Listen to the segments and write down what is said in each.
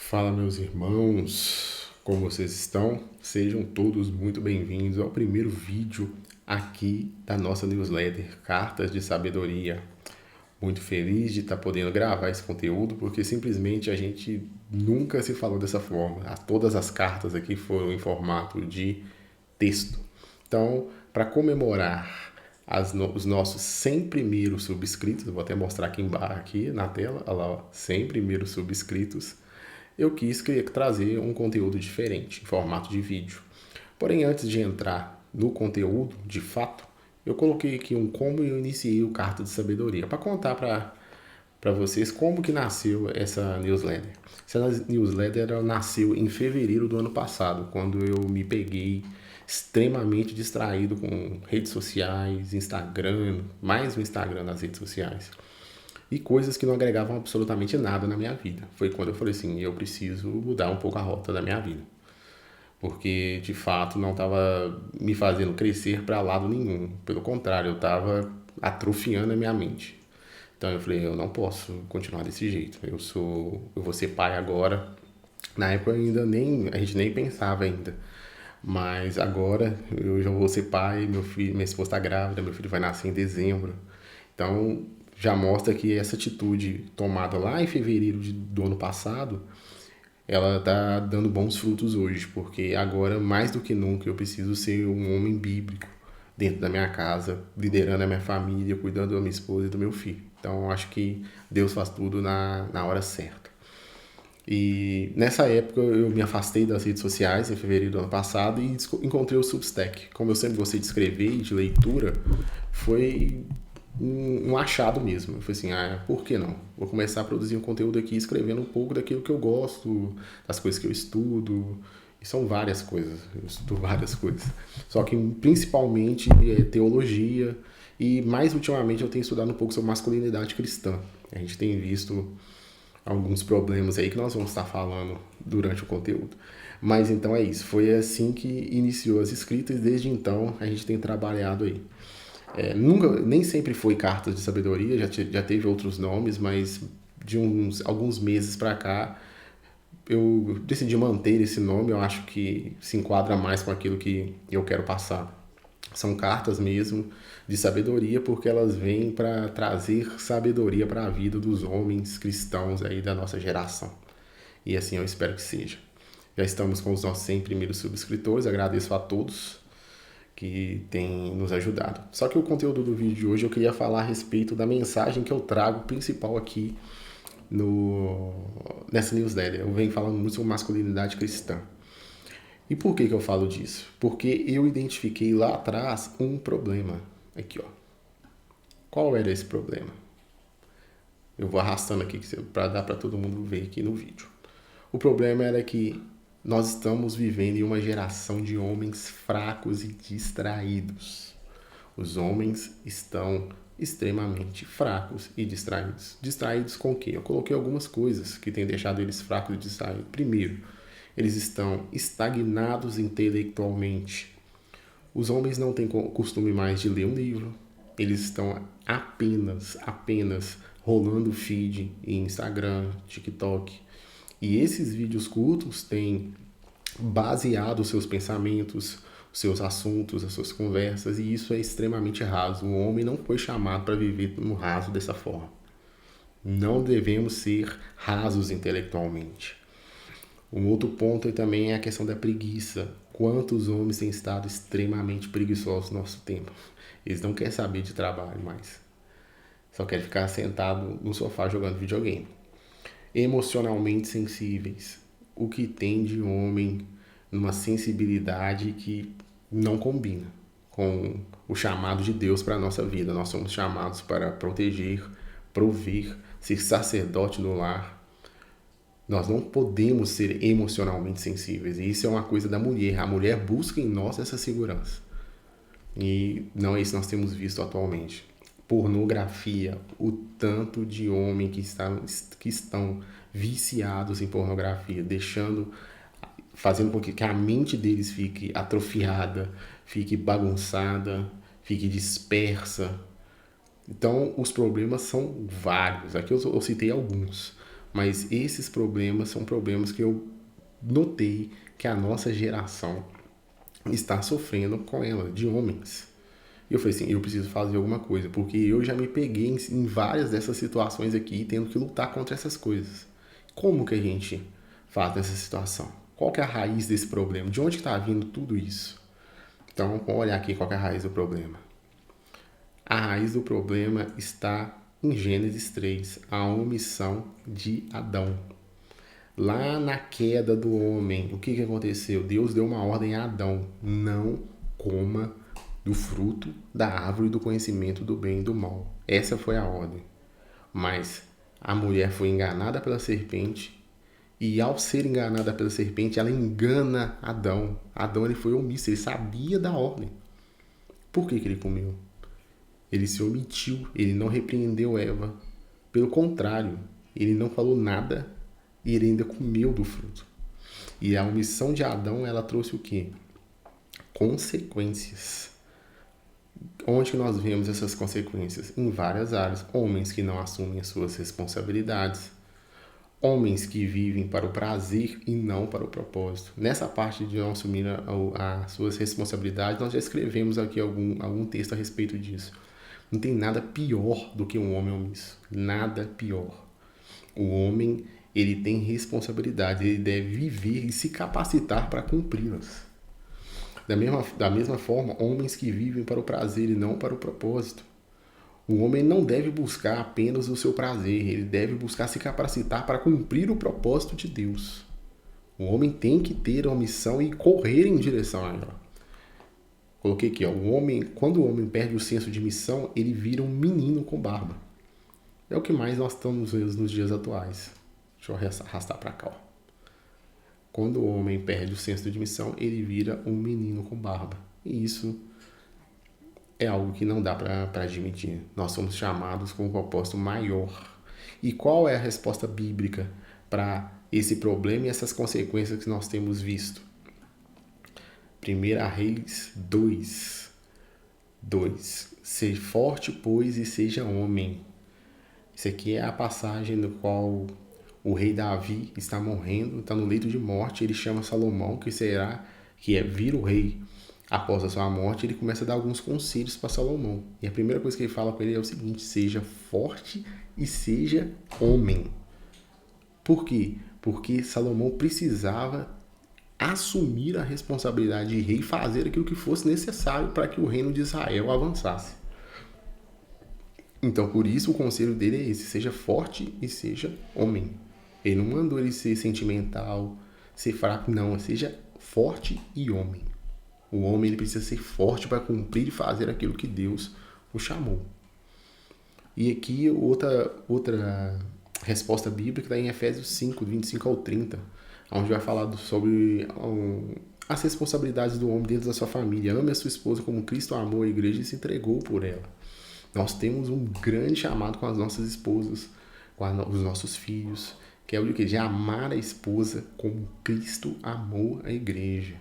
Fala, meus irmãos, como vocês estão? Sejam todos muito bem-vindos ao primeiro vídeo aqui da nossa newsletter Cartas de Sabedoria. Muito feliz de estar podendo gravar esse conteúdo, porque simplesmente a gente nunca se falou dessa forma. Todas as cartas aqui foram em formato de texto. Então, para comemorar os nossos 100 primeiros subscritos, eu vou até mostrar aqui embaixo, aqui na tela, olha lá, ó, 100 primeiros subscritos, eu quis trazer um conteúdo diferente, em formato de vídeo. Porém, antes de entrar no conteúdo, de fato, eu coloquei aqui como eu iniciei o Carta de Sabedoria, para contar para vocês como que nasceu essa newsletter. Essa newsletter nasceu em fevereiro do ano passado, quando eu me peguei extremamente distraído com redes sociais, Instagram, mais o Instagram nas redes sociais, e coisas que não agregavam absolutamente nada na minha vida. Foi quando eu falei assim, eu preciso mudar um pouco a rota da minha vida, porque de fato não estava me fazendo crescer para lado nenhum. Pelo contrário, eu estava atrofiando a minha mente. Então eu falei, eu não posso continuar desse jeito. Eu vou ser pai agora. Na época a gente nem pensava ainda. Mas agora eu já vou ser pai, minha esposa está grávida, meu filho vai nascer em dezembro. Então já mostra que essa atitude tomada lá em fevereiro do ano passado, ela está dando bons frutos hoje, porque agora, mais do que nunca, eu preciso ser um homem bíblico dentro da minha casa, liderando a minha família, cuidando da minha esposa e do meu filho. Então, eu acho que Deus faz tudo na hora certa. E nessa época eu me afastei das redes sociais em fevereiro do ano passado e encontrei o Substack. Como eu sempre gostei de escrever e de leitura, foi um achado mesmo. Eu falei assim, por que não? Vou começar a produzir um conteúdo aqui escrevendo um pouco daquilo que eu gosto, das coisas que eu estudo. E são várias coisas, eu estudo várias coisas. Só que principalmente teologia, e mais ultimamente eu tenho estudado um pouco sobre masculinidade cristã. A gente tem visto alguns problemas aí que nós vamos estar falando durante o conteúdo. Mas então é isso, foi assim que iniciou as escritas e desde então a gente tem trabalhado aí. Nem sempre foi Cartas de Sabedoria, já teve outros nomes, mas de alguns meses para cá eu decidi manter esse nome. Eu acho que se enquadra mais com aquilo que eu quero passar. São cartas mesmo de sabedoria, porque elas vêm para trazer sabedoria para a vida dos homens cristãos aí da nossa geração. E assim eu espero que seja. Já estamos com os nossos 100 primeiros subscritores, agradeço a todos que têm nos ajudado. Só que o conteúdo do vídeo de hoje eu queria falar a respeito da mensagem que eu trago principal aqui nessa newsletter. Eu venho falando muito sobre masculinidade cristã. E por que eu falo disso? Porque eu identifiquei lá atrás um problema. Aqui, ó. Qual era esse problema? Eu vou arrastando aqui para dar para todo mundo ver aqui no vídeo. O problema era que nós estamos vivendo em uma geração de homens fracos e distraídos. Os homens estão extremamente fracos e distraídos. Distraídos com o quê? Eu coloquei algumas coisas que têm deixado eles fracos e distraídos. Primeiro, eles estão estagnados intelectualmente. Os homens não têm costume mais de ler um livro. Eles estão apenas rolando feed em Instagram, TikTok. E esses vídeos curtos têm baseado os seus pensamentos, os seus assuntos, as suas conversas, e isso é extremamente raso. O homem não foi chamado para viver no raso dessa forma. Não devemos ser rasos intelectualmente. Um outro ponto também é a questão da preguiça. Quantos homens têm estado extremamente preguiçosos no nosso tempo? Eles não querem saber de trabalho mais. Só querem ficar sentado no sofá jogando videogame. Emocionalmente sensíveis. O que tem de homem numa sensibilidade que não combina com o chamado de Deus para a nossa vida. Nós somos chamados para proteger, prover, ser sacerdote no lar. Nós não podemos ser emocionalmente sensíveis. E isso é uma coisa da mulher. A mulher busca em nós essa segurança. E não é isso que nós temos visto atualmente. Pornografia. O tanto de homens que estão viciados em pornografia, fazendo com que a mente deles fique atrofiada, fique bagunçada, fique dispersa. Então, os problemas são vários. Aqui eu citei alguns. Mas esses problemas são problemas que eu notei que a nossa geração está sofrendo com ela, de homens. E eu falei assim, eu preciso fazer alguma coisa, porque eu já me peguei em várias dessas situações aqui, tendo que lutar contra essas coisas. Como que a gente faz nessa situação? Qual que é a raiz desse problema? De onde está vindo tudo isso? Então, vamos olhar aqui qual que é a raiz do problema. A raiz do problema está em Gênesis 3, a omissão de Adão. Lá na queda do homem, o que aconteceu? Deus deu uma ordem a Adão: não coma do fruto da árvore do conhecimento do bem e do mal. Essa foi a ordem. Mas a mulher foi enganada pela serpente, e ao ser enganada pela serpente, ela engana Adão. Adão, ele foi omisso, ele sabia da ordem. Por que ele comeu? Ele se omitiu, ele não repreendeu Eva. Pelo contrário, ele não falou nada e ele ainda comeu do fruto. E a omissão de Adão, ela trouxe o quê? Consequências. Onde que nós vemos essas consequências? Em várias áreas. Homens que não assumem as suas responsabilidades. Homens que vivem para o prazer e não para o propósito. Nessa parte de não assumir as suas responsabilidades, nós já escrevemos aqui algum texto a respeito disso. Não tem nada pior do que um homem omisso. Nada pior. O homem, ele tem responsabilidade, ele deve viver e se capacitar para cumpri-las. Da mesma forma, homens que vivem para o prazer e não para o propósito. O homem não deve buscar apenas o seu prazer, ele deve buscar se capacitar para cumprir o propósito de Deus. O homem tem que ter uma missão e correr em direção a ela. Coloquei aqui, ó, quando o homem perde o senso de missão, ele vira um menino com barba. É o que mais nós estamos vendo nos dias atuais. Deixa eu arrastar para cá. Ó. Quando o homem perde o senso de missão, ele vira um menino com barba. E isso é algo que não dá para admitir. Nós somos chamados com um propósito maior. E qual é a resposta bíblica para esse problema e essas consequências que nós temos visto? 1 Reis 2. Seja forte, pois, e seja homem. Isso aqui é a passagem no qual o rei Davi está morrendo, está no leito de morte. Ele chama Salomão, que vira o rei após a sua morte. Ele começa a dar alguns conselhos para Salomão. E a primeira coisa que ele fala para ele é o seguinte: seja forte e seja homem. Por quê? Porque Salomão precisava assumir a responsabilidade de rei e fazer aquilo que fosse necessário para que o reino de Israel avançasse. Então, por isso, o conselho dele é esse: seja forte e seja homem. Ele não mandou ele ser sentimental, ser fraco, não. Seja forte e homem. O homem, ele precisa ser forte para cumprir e fazer aquilo que Deus o chamou. E aqui, outra resposta bíblica está em Efésios 5, 25 ao 30, onde vai falar sobre as responsabilidades do homem dentro da sua família. Ame a sua esposa como Cristo amou a igreja e se entregou por ela. Nós temos um grande chamado com as nossas esposas, com os nossos filhos, que é o de amar a esposa como Cristo amou a igreja.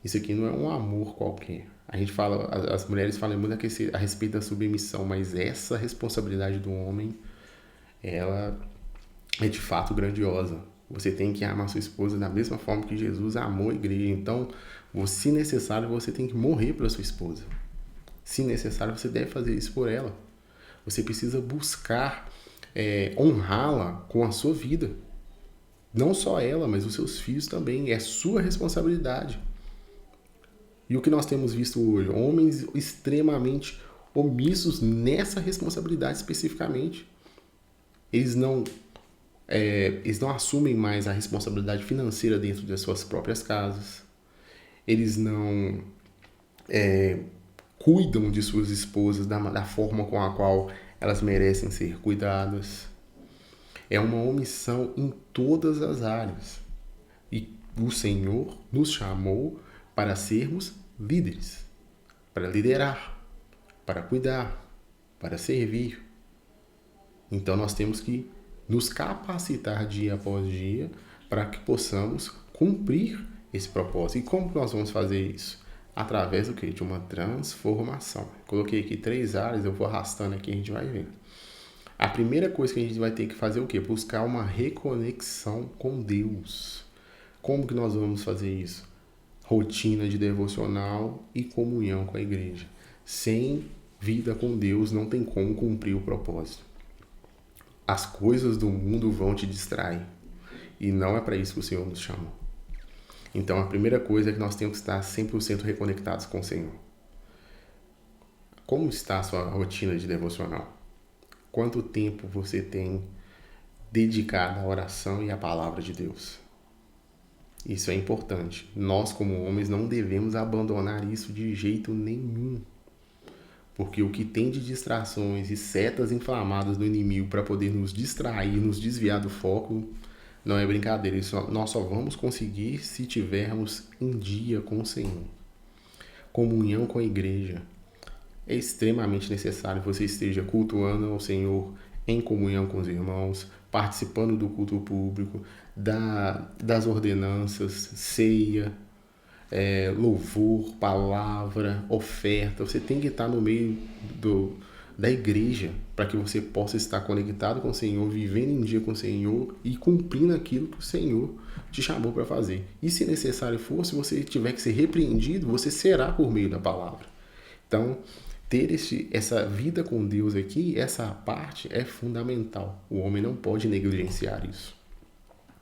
Isso aqui não é um amor qualquer. A gente fala, as mulheres falam muito a respeito da submissão, mas essa responsabilidade do homem, ela é de fato grandiosa. Você tem que amar sua esposa da mesma forma que Jesus amou a igreja. Então, se necessário, você tem que morrer pela sua esposa. Se necessário, você deve fazer isso por ela. Você precisa buscar honrá-la com a sua vida. Não só ela, mas os seus filhos também. É sua responsabilidade. E o que nós temos visto hoje? Homens extremamente omissos nessa responsabilidade especificamente. Eles não assumem mais a responsabilidade financeira dentro das suas próprias casas. Eles não cuidam de suas esposas da forma com a qual elas merecem ser cuidadas. É uma omissão em todas as áreas. E o Senhor nos chamou para sermos líderes, para liderar, para cuidar, para servir. Então nós temos que nos capacitar dia após dia para que possamos cumprir esse propósito. E como nós vamos fazer isso? Através do quê? De uma transformação. Coloquei aqui 3 áreas, eu vou arrastando aqui e a gente vai ver. A primeira coisa que a gente vai ter que fazer é o quê? Buscar uma reconexão com Deus. Como que nós vamos fazer isso? Rotina de devocional e comunhão com a igreja. Sem vida com Deus não tem como cumprir o propósito. As coisas do mundo vão te distrair. E não é para isso que o Senhor nos chamou. Então a primeira coisa é que nós temos que estar 100% reconectados com o Senhor. Como está a sua rotina de devocional? Quanto tempo você tem dedicado à oração e à palavra de Deus? Isso é importante. Nós, como homens, não devemos abandonar isso de jeito nenhum. Porque o que tem de distrações e setas inflamadas do inimigo para poder nos distrair, nos desviar do foco, não é brincadeira. Isso nós só vamos conseguir se tivermos em dia com o Senhor. Comunhão com a igreja. É extremamente necessário que você esteja cultuando ao Senhor em comunhão com os irmãos, participando do culto público, das ordenanças, ceia, louvor, palavra, oferta. Você tem que estar no meio da igreja para que você possa estar conectado com o Senhor, vivendo em dia com o Senhor e cumprindo aquilo que o Senhor te chamou para fazer. E se necessário for, se você tiver que ser repreendido, você será por meio da palavra. Então, ter essa vida com Deus aqui, essa parte é fundamental. O homem não pode negligenciar isso.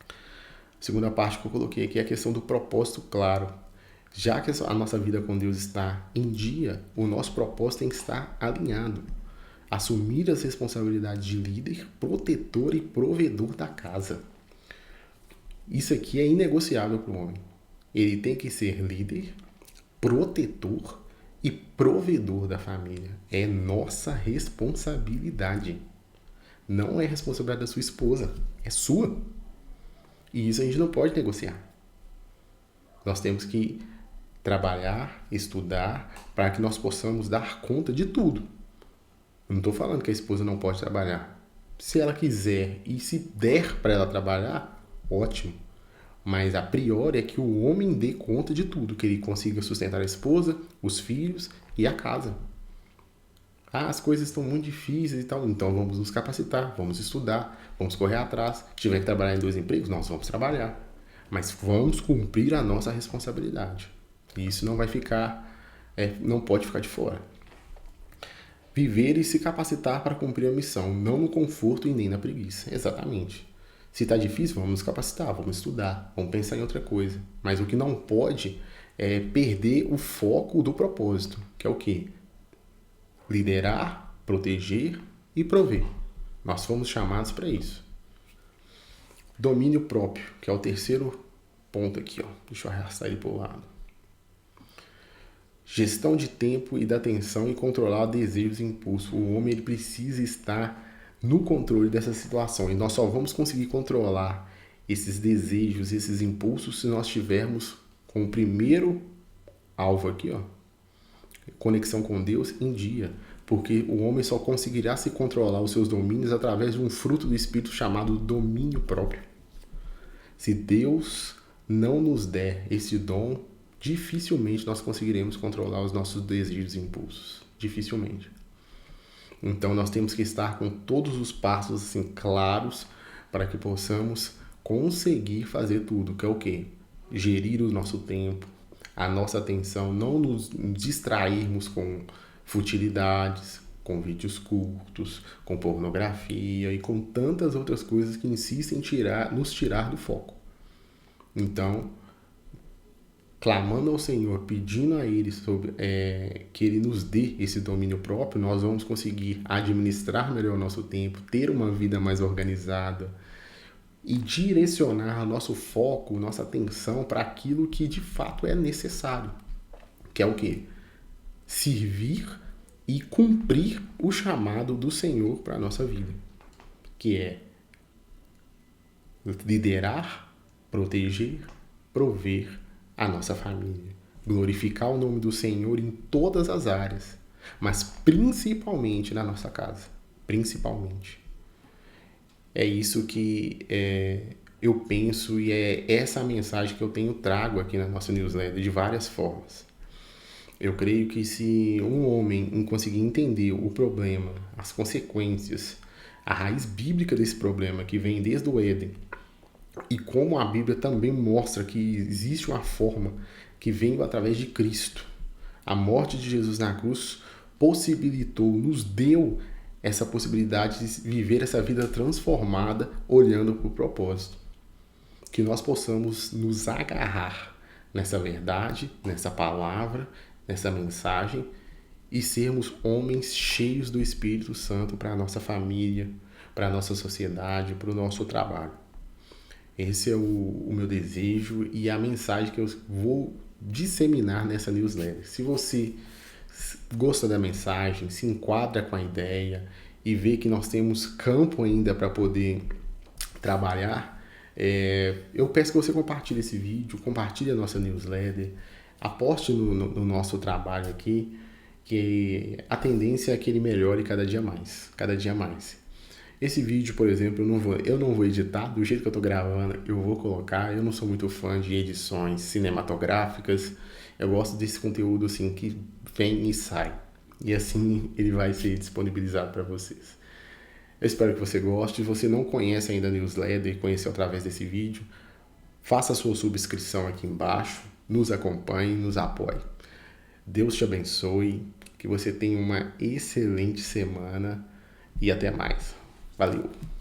A segunda parte que eu coloquei aqui é a questão do propósito claro. Já que a nossa vida com Deus está em dia, o nosso propósito tem que estar alinhado. Assumir as responsabilidades de líder, protetor e provedor da casa. Isso aqui é inegociável para o homem. Ele tem que ser líder, protetor e provedor da família. É nossa responsabilidade. Não é responsabilidade da sua esposa, é sua. E isso a gente não pode negociar. Nós temos que trabalhar, estudar, para que nós possamos dar conta de tudo. Eu não estou falando que a esposa não pode trabalhar. Se ela quiser e se der para ela trabalhar, ótimo. Mas a priori é que o homem dê conta de tudo, que ele consiga sustentar a esposa, os filhos e a casa. As coisas estão muito difíceis e tal, então vamos nos capacitar, vamos estudar, vamos correr atrás. Se tiver que trabalhar em 2 empregos, nós vamos trabalhar. Mas vamos cumprir a nossa responsabilidade. E isso não vai ficar, não pode ficar de fora. Viver e se capacitar para cumprir a missão, não no conforto e nem na preguiça. Exatamente. Se está difícil, vamos nos capacitar, vamos estudar, vamos pensar em outra coisa. Mas o que não pode é perder o foco do propósito, que é o quê? Liderar, proteger e prover. Nós fomos chamados para isso. Domínio próprio, que é o terceiro ponto aqui. Deixa eu arrastar ele para o lado. Gestão de tempo e da atenção e controlar desejos e impulsos. O homem ele precisa estar no controle dessa situação. E nós só vamos conseguir controlar esses desejos, esses impulsos, se nós tivermos com o primeiro alvo aqui, conexão com Deus em dia. Porque o homem só conseguirá se controlar os seus domínios através de um fruto do Espírito chamado domínio próprio. Se Deus não nos der esse dom, dificilmente nós conseguiremos controlar os nossos desejos e impulsos. Dificilmente. Então nós temos que estar com todos os passos assim, claros para que possamos conseguir fazer tudo, que é o quê? Gerir o nosso tempo, a nossa atenção, não nos distrairmos com futilidades, com vídeos curtos, com pornografia e com tantas outras coisas que insistem em nos tirar do foco. Então, clamando ao Senhor, pedindo a Ele que Ele nos dê esse domínio próprio, nós vamos conseguir administrar melhor o nosso tempo, ter uma vida mais organizada e direcionar nosso foco, nossa atenção para aquilo que de fato é necessário, que é o quê? Servir e cumprir o chamado do Senhor para a nossa vida, que é liderar, proteger, prover a nossa família, glorificar o nome do Senhor em todas as áreas, mas principalmente na nossa casa, principalmente. É isso que eu penso e é essa a mensagem que eu trago aqui na nossa newsletter de várias formas. Eu creio que se um homem conseguir entender o problema, as consequências, a raiz bíblica desse problema, que vem desde o Éden, e como a Bíblia também mostra que existe uma forma que veio através de Cristo. A morte de Jesus na cruz possibilitou, nos deu essa possibilidade de viver essa vida transformada olhando para o propósito. Que nós possamos nos agarrar nessa verdade, nessa palavra, nessa mensagem e sermos homens cheios do Espírito Santo para a nossa família, para a nossa sociedade, para o nosso trabalho. Esse é o meu desejo e a mensagem que eu vou disseminar nessa newsletter. Se você gosta da mensagem, se enquadra com a ideia e vê que nós temos campo ainda para poder trabalhar, eu peço que você compartilhe esse vídeo, compartilhe a nossa newsletter, aposte no nosso trabalho aqui, que a tendência é que ele melhore cada dia mais, cada dia mais. Esse vídeo, por exemplo, eu não vou editar, do jeito que eu estou gravando, eu vou colocar. Eu não sou muito fã de edições cinematográficas. Eu gosto desse conteúdo assim que vem e sai. E assim ele vai ser disponibilizado para vocês. Eu espero que você goste. Se você não conhece ainda a newsletter e conheceu através desse vídeo, faça a sua subscrição aqui embaixo, nos acompanhe, nos apoie. Deus te abençoe, que você tenha uma excelente semana e até mais. Valeu!